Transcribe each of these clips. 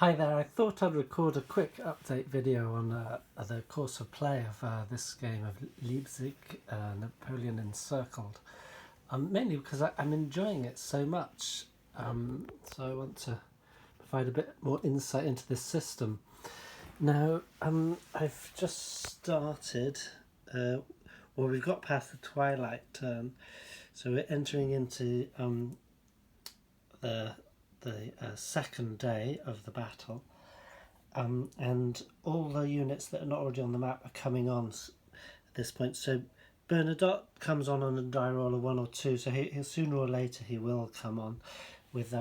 Hi there, I thought I'd record a quick update video on the course of play of this game of Leipzig, Napoleon Encircled. Mainly because I'm enjoying it so much, so I want to provide a bit more insight into this system. Now, I've just started, we've got past the twilight turn, so we're entering into the second day of the battle, and all the units that are not already on the map are coming on at this point. So Bernadotte comes on a die roll of 1 or 2, so he'll sooner or later he will come on with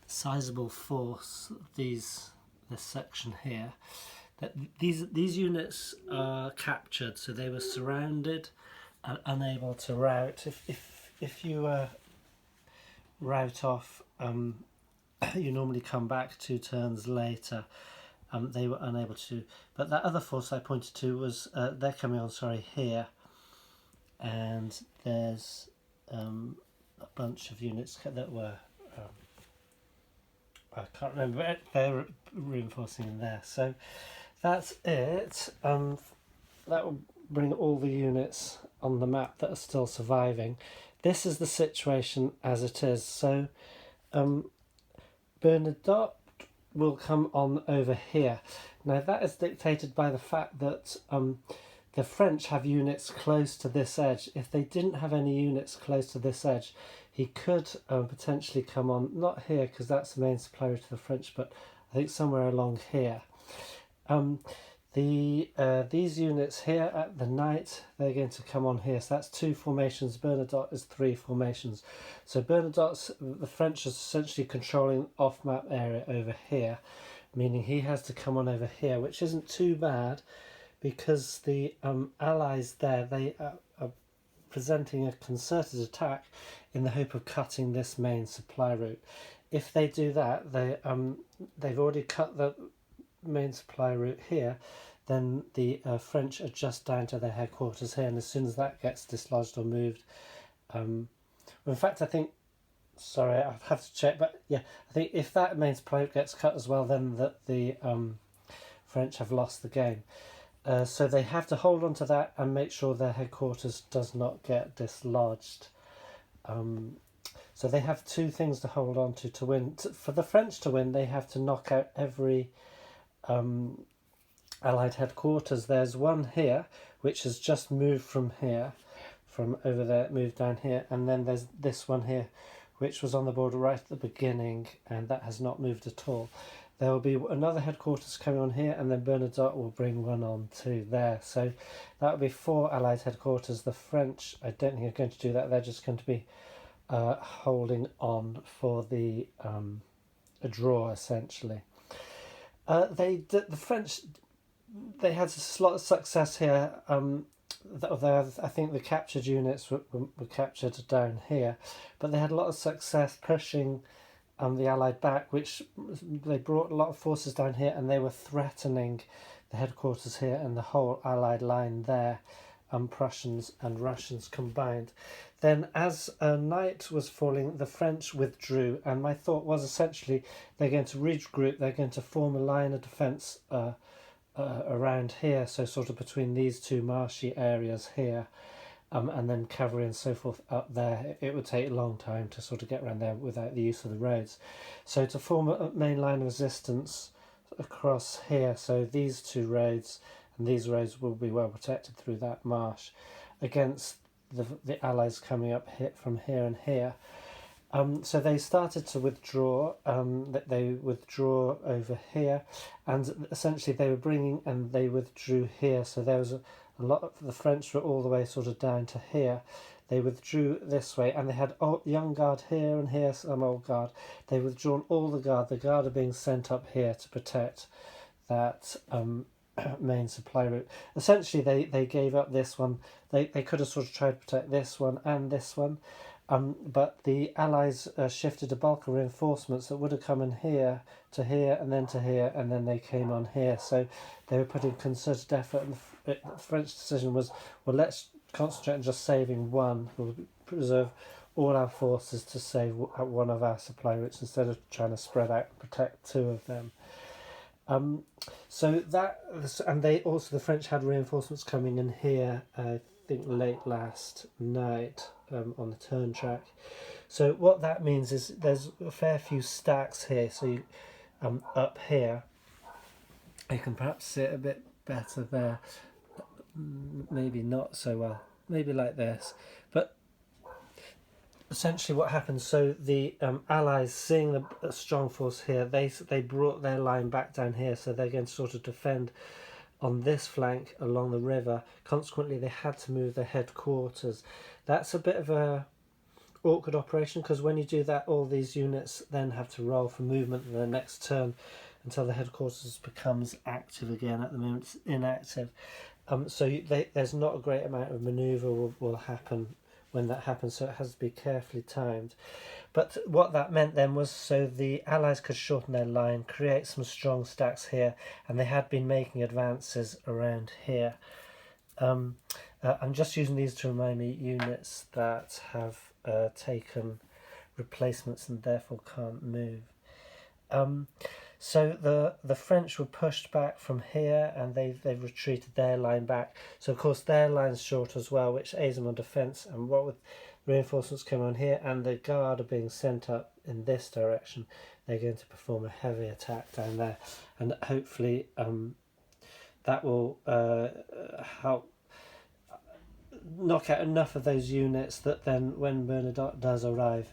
sizable force. This section here, that these units are captured, so they were surrounded and unable to rout. If you rout off, you normally come back 2 turns later. They were unable to, but that other force I pointed to was they're coming on, here, and there's a bunch of units that were I can't remember, but they're reinforcing in there. So that's it. That will bring all the units on the map that are still surviving. This is the situation as it is. So Bernadotte will come on over here. Now that is dictated by the fact that the French have units close to this edge. If they didn't have any units close to this edge, he could potentially come on, not here because that's the main supply route to the French, but I think somewhere along here. These units here at the night, they're going to come on here. So that's 2 formations. Bernadotte is 3 formations. So Bernadotte's, the French is essentially controlling off-map area over here, meaning he has to come on over here, which isn't too bad because the Allies there, they are presenting a concerted attack in the hope of cutting this main supply route. If they do that, they've already cut the main supply route here, then the French are just down to their headquarters here, and as soon as that gets dislodged or moved, in fact I think, sorry I have to check, but yeah, I think if that main supply route gets cut as well, then the French have lost the game. So they have to hold on to that and make sure their headquarters does not get dislodged. So they have 2 things to hold on to win. For the French to win, they have to knock out every Allied headquarters. There's one here which has just moved from here, from over there, moved down here, and then there's this one here which was on the board right at the beginning, and that has not moved at all. There will be another headquarters coming on here, and then Bernadotte will bring one on to there. So that will be 4 Allied headquarters. The French, I don't think are going to do that. They're just going to be holding on for the a draw, essentially. The French, they had a lot of success here. I think the captured units were captured down here, but they had a lot of success pushing the Allied back, which they brought a lot of forces down here, and they were threatening the headquarters here and the whole Allied line there, Prussians and Russians combined. Then as night was falling, the French withdrew, and my thought was essentially they're going to regroup, they're going to form a line of defence around here, so sort of between these 2 marshy areas here, and then cavalry and so forth up there. It would take a long time to sort of get around there without the use of the roads. So to form a main line of resistance across here, so these 2 roads and these roads will be well protected through that marsh against the Allies coming up here, from here and here. So they started to withdraw. They withdraw over here, and essentially they were bringing, and they withdrew here. So there was a lot of the French were all the way sort of down to here. They withdrew this way, and they had young guard here and here, some old guard. They withdrawn all the guard. The guard are being sent up here to protect that main supply route. Essentially, they gave up this one. They could have sort of tried to protect this one and this one, but the Allies shifted a bulk of reinforcements that would have come in here to here and then to here, and then they came on here. So they were putting concerted effort, and the French decision was, well, let's concentrate on just saving one. We'll preserve all our forces to save one of our supply routes instead of trying to spread out and protect 2 of them. So that, and they also, the French had reinforcements coming in here, I think late last night, on the turn track. So what that means is there's a fair few stacks here. So you, up here, you can perhaps see it a bit better there. Maybe not so well. Maybe like this, but essentially what happens, so the Allies, seeing the strong force here, they brought their line back down here, so they're going to sort of defend on this flank along the river. Consequently, they had to move their headquarters. That's a bit of a awkward operation, because when you do that, all these units then have to roll for movement in the next turn until the headquarters becomes active again. At the moment it's inactive, so there's not a great amount of manoeuvre will happen when that happens, so it has to be carefully timed. But what that meant then was, so the Allies could shorten their line, create some strong stacks here, and they had been making advances around here. I'm just using these to remind me units that have taken replacements and therefore can't move. So the French were pushed back from here, and they've retreated their line back. So of course their line's short as well, which aids them on defence. And what with reinforcements coming on here and the Guard are being sent up in this direction, they're going to perform a heavy attack down there, and hopefully that will help knock out enough of those units that then when Bernadotte does arrive,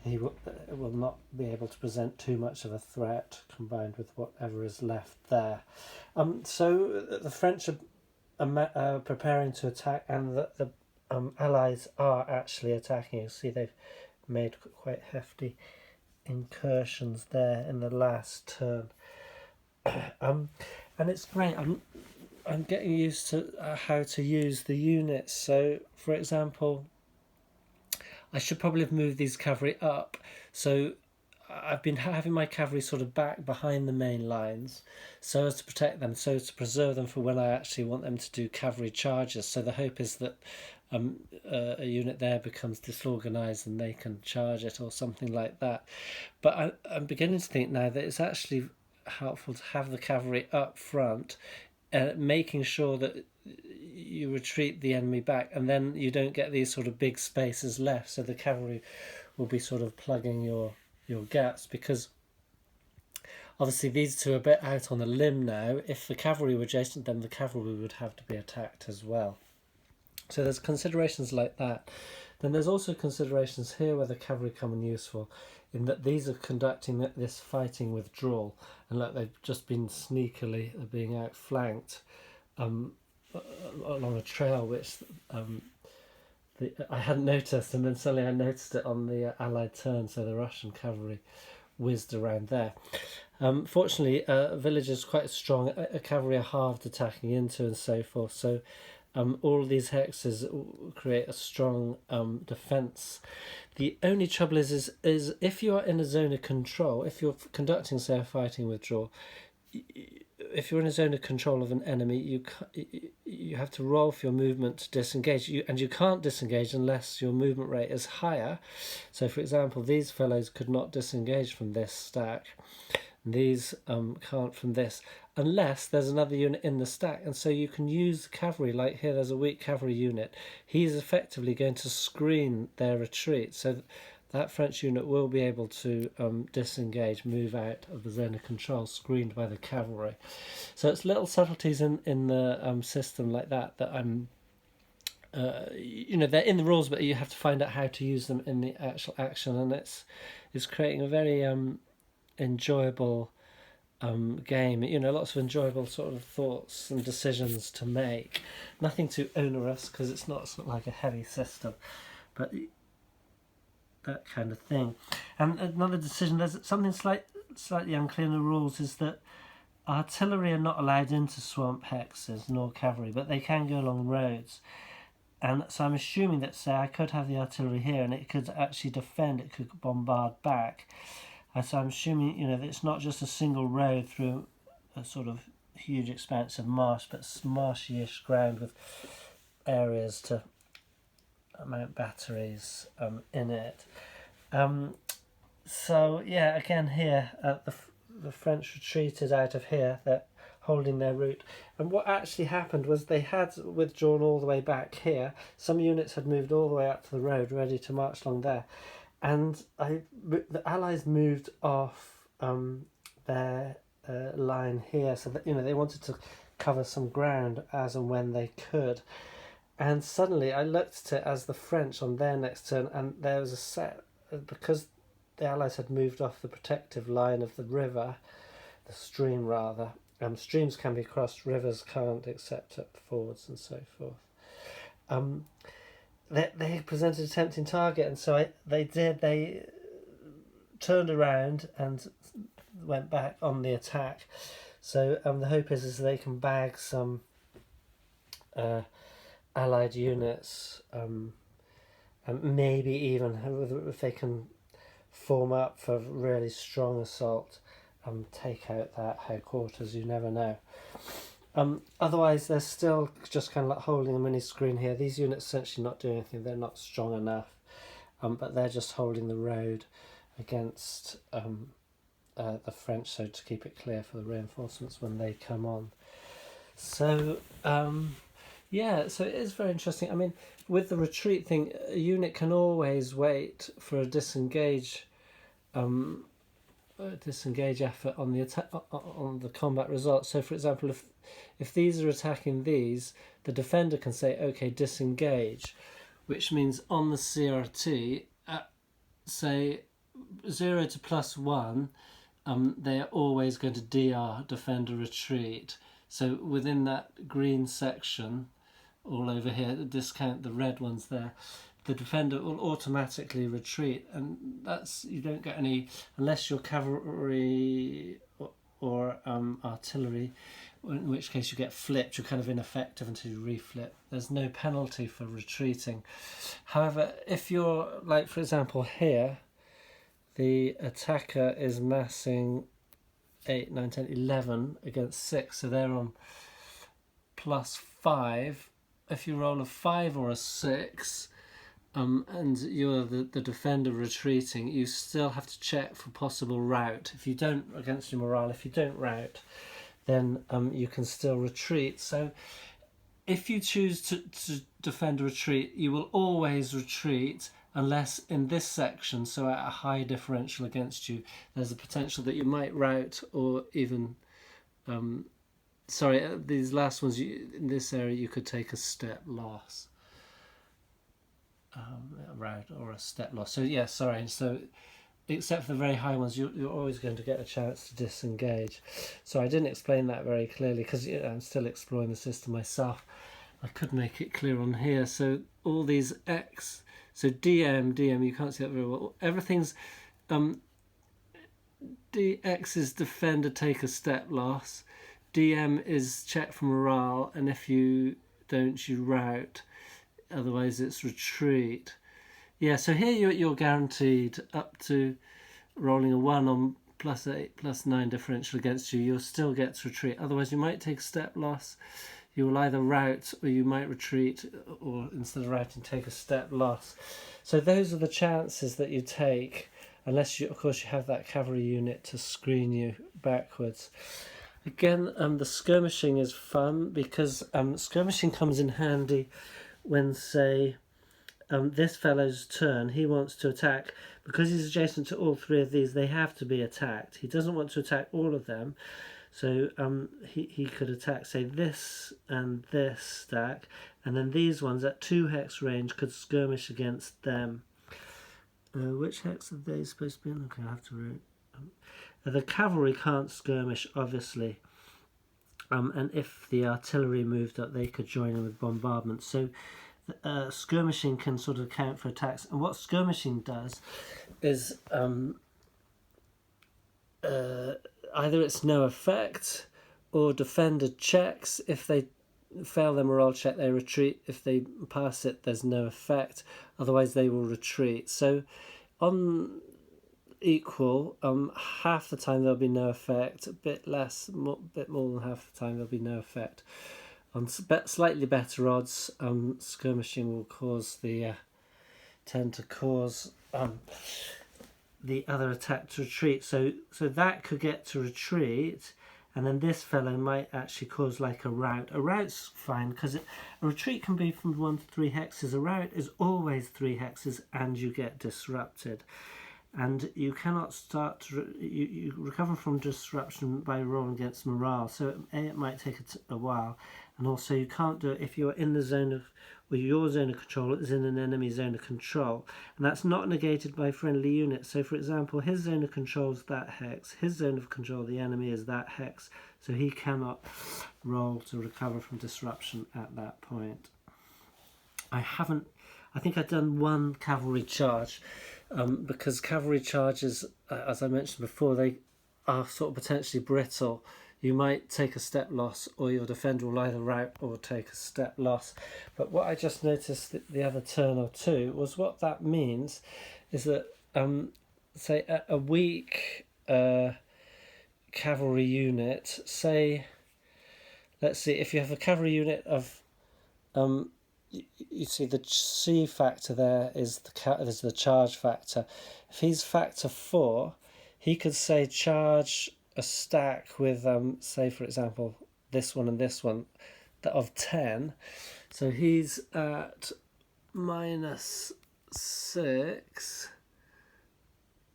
he will not be able to present too much of a threat combined with whatever is left there. So the French are preparing to attack, and the Allies are actually attacking. You see they've made quite hefty incursions there in the last turn. And it's great. I'm getting used to how to use the units. So, for example, I should probably have moved these cavalry up. So I've been having my cavalry sort of back behind the main lines so as to protect them, so to preserve them for when I actually want them to do cavalry charges. So the hope is that a unit there becomes disorganised and they can charge it or something like that. But I'm beginning to think now that it's actually helpful to have the cavalry up front, making sure that you retreat the enemy back, and then you don't get these sort of big spaces left, so the cavalry will be sort of plugging your gaps, because obviously these two are a bit out on a limb now. If the cavalry were adjacent, then the cavalry would have to be attacked as well. So there's considerations like that. Then there's also considerations here where the cavalry come in useful, in that these are conducting this fighting withdrawal, and look, they've just been sneakily being outflanked along a trail which I hadn't noticed, and then suddenly I noticed it on the Allied turn, so the Russian cavalry whizzed around there. Fortunately, village is quite strong, cavalry are halved attacking into and so forth, so all of these hexes create a strong defence. The only trouble is if you are in a zone of control, if you're conducting, say, a fighting withdrawal, if you're in a zone of control of an enemy, you have to roll for your movement to disengage. And you can't disengage unless your movement rate is higher. So, for example, these fellows could not disengage from this stack. These can't from this, unless there's another unit in the stack. And so you can use cavalry, like here there's a weak cavalry unit. He's effectively going to screen their retreat. So that French unit will be able to disengage, move out of the zone of control, screened by the cavalry. So it's little subtleties in the system like that I'm... they're in the rules, but you have to find out how to use them in the actual action, and it's creating a very enjoyable game. Lots of enjoyable sort of thoughts and decisions to make. Nothing too onerous, because it's not like a heavy system, but that kind of thing. And another decision, there's something slightly unclear in the rules, is that artillery are not allowed into swamp hexes, nor cavalry, but they can go along roads. And so I'm assuming that, say, I could have the artillery here and it could actually defend, it could bombard back. And so I'm assuming, that it's not just a single road through a sort of huge expanse of marsh, but marshy-ish ground with areas to mount batteries in it. So yeah, again here, the French retreated out of here. They're holding their route. And what actually happened was they had withdrawn all the way back here. Some units had moved all the way up to the road, ready to march along there. And the Allies moved off their line here, so that they wanted to cover some ground as and when they could. And suddenly I looked at it as the French on their next turn, and there was a set, because the Allies had moved off the protective line of the river, the stream rather. Streams can be crossed, rivers can't, except at fords and so forth. They presented a tempting target, and so they turned around and went back on the attack. So the hope is they can bag some Allied units, and maybe even if they can form up for really strong assault, take out that headquarters. You never know. Otherwise, they're still just kind of like holding a mini screen here. These units essentially not doing anything. They're not strong enough, but they're just holding the road against the French, so to keep it clear for the reinforcements when they come on. So yeah, so it is very interesting. I mean, with the retreat thing, a unit can always wait for a disengage effort on the attack, on the combat result. So for example, if these are attacking these, the defender can say, okay, disengage, which means on the CRT at say 0 to +1, they are always going to DR, defender retreat. So within that green section all over here, discount the red ones there, the defender will automatically retreat, and that's, you don't get any, unless you're cavalry or artillery, in which case you get flipped. You're kind of ineffective until you reflip. There's no penalty for retreating. However, if you're, like for example here, the attacker is massing 8, 9, 10, 11 against 6, so they're on +5. If you roll a 5 or a 6, and you're the defender retreating, you still have to check for possible rout. If you don't, against your morale, if you don't rout, then you can still retreat. So if you choose to defend a retreat, you will always retreat, unless in this section, so at a high differential against you, there's a potential that you might rout, or even these last ones, in this area you could take a step loss, rout or a step loss. So yeah, so except for the very high ones, you're always going to get a chance to disengage. So I didn't explain that very clearly because I'm still exploring the system myself. I could make it clear on here. So all these X, so DM, you can't see that very well. Everything's DX is defender, take a step loss. DM is check for morale, and if you don't, you rout. Otherwise it's retreat. Yeah, so here you're guaranteed up to rolling a 1 on +8, +9 differential against you. You'll still get to retreat. Otherwise you might take a step loss. You will either rout or you might retreat, or instead of routing, take a step loss. So those are the chances that you take, unless you, of course, you have that cavalry unit to screen you backwards. Again, the skirmishing is fun, because skirmishing comes in handy when, say, this fellow's turn, he wants to attack. Because he's adjacent to all three of these, they have to be attacked. He doesn't want to attack all of them. So he could attack, say, this and this stack, and then these ones at 2 hex range could skirmish against them. Which hex are they supposed to be in? Okay, I have to read. The cavalry can't skirmish, obviously. And if the artillery moved up, they could join in with bombardment. So skirmishing can sort of account for attacks. And what skirmishing does is either it's no effect, or defender checks. If they fail their morale check, they retreat. If they pass it, there's no effect. Otherwise they will retreat. So on equal, half the time there'll be no effect, a bit less, bit more than half the time there'll be no effect. On slightly better odds, skirmishing will tend to cause the other attack to retreat. So that could get to retreat, and then this fellow might actually cause like a rout. A rout's fine because a retreat can be from 1 to 3 hexes. A rout is always 3 hexes, and you get disrupted. And you cannot start to you recover from disruption by rolling against morale. So it might take a while, and also you can't do it if you're in the zone of, or your zone of control is in an enemy zone of control, and that's not negated by friendly units. So for example, his zone of control is that hex, his zone of control, the enemy, is that hex, so he cannot roll to recover from disruption at that point. I think I've done one cavalry charge, because cavalry charges, as I mentioned before, they are sort of potentially brittle. You might take a step loss, or your defender will either rout or take a step loss. But what I just noticed the other turn or two was what that means is that, say, a weak cavalry unit, say, let's see, if you have a cavalry unit of, you see the C factor there is the charge factor. If he's factor 4, he could say charge a stack with, say for example, this one and this one, that of 10. So he's at -6.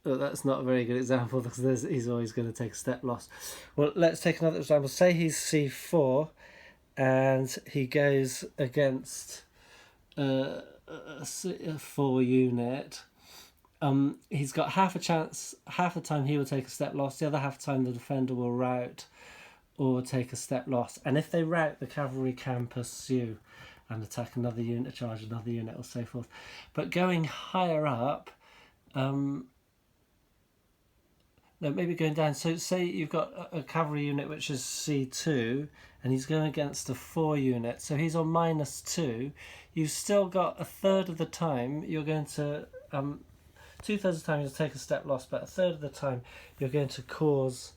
Oh, that's not a very good example because he's always going to take a step loss. Well, let's take another example. Say he's C4 and he goes against a 4 unit. He's got half a chance, half the time he will take a step loss, the other half the time the defender will rout or take a step loss. And if they rout, the cavalry can pursue and attack another unit, charge another unit, or so forth. But going higher up, no, maybe going down. So say you've got a cavalry unit which is C2 and he's going against a 4 unit, so he's on -2. You've still got a third of the time you're going to, 2/3 of the time you'll take a step loss, but a third of the time you're going to cause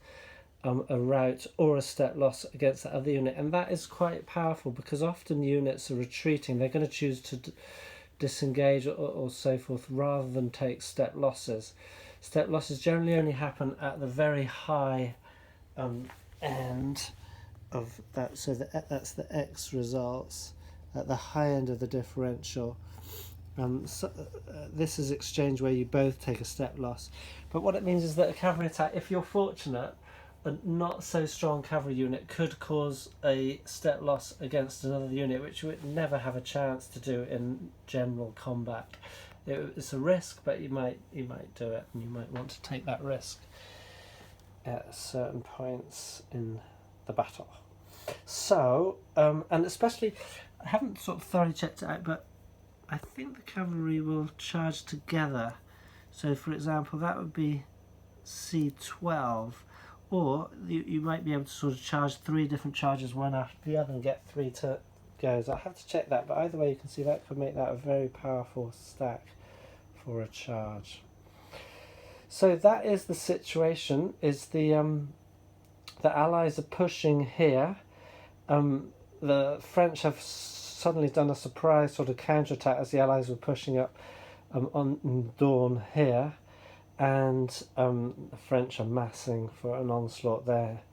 a rout or a step loss against that other unit. And that is quite powerful because often units are retreating. They're going to choose to disengage or so forth rather than take step losses. Step losses generally only happen at the very high end of that, so that's the X results at the high end of the differential. This is exchange where you both take a step loss. But what it means is that a cavalry attack, if you're fortunate, a not so strong cavalry unit could cause a step loss against another unit, which you would never have a chance to do in general combat. It's a risk, but you might do it, and you might want to take that risk at certain points in the battle. So, and especially, I haven't sort of thoroughly checked it out, but I think the cavalry will charge together. So, for example, that would be C12, or you might be able to sort of charge 3 different charges one after the other and get 3 goes. I'll have to check that, but either way, you can see that could make that a very powerful stack for a charge. So that is the situation. Is the Allies are pushing here. The French have suddenly done a surprise sort of counterattack as the Allies were pushing up on Dawn here, and the French are massing for an onslaught there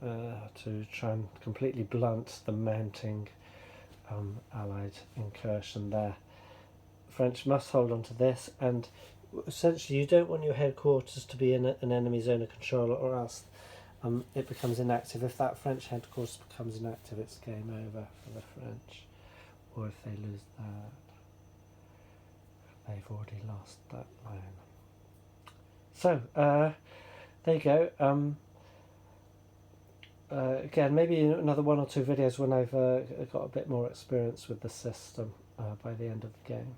to try and completely blunt the mounting Allied incursion there. French must hold on to this, and essentially you don't want your headquarters to be in an enemy zone of control, or else it becomes inactive. If that French headquarters becomes inactive, it's game over for the French. Or if they lose that, they've already lost that line. So, there you go. Again, maybe another 1 or 2 videos when I've got a bit more experience with the system by the end of the game.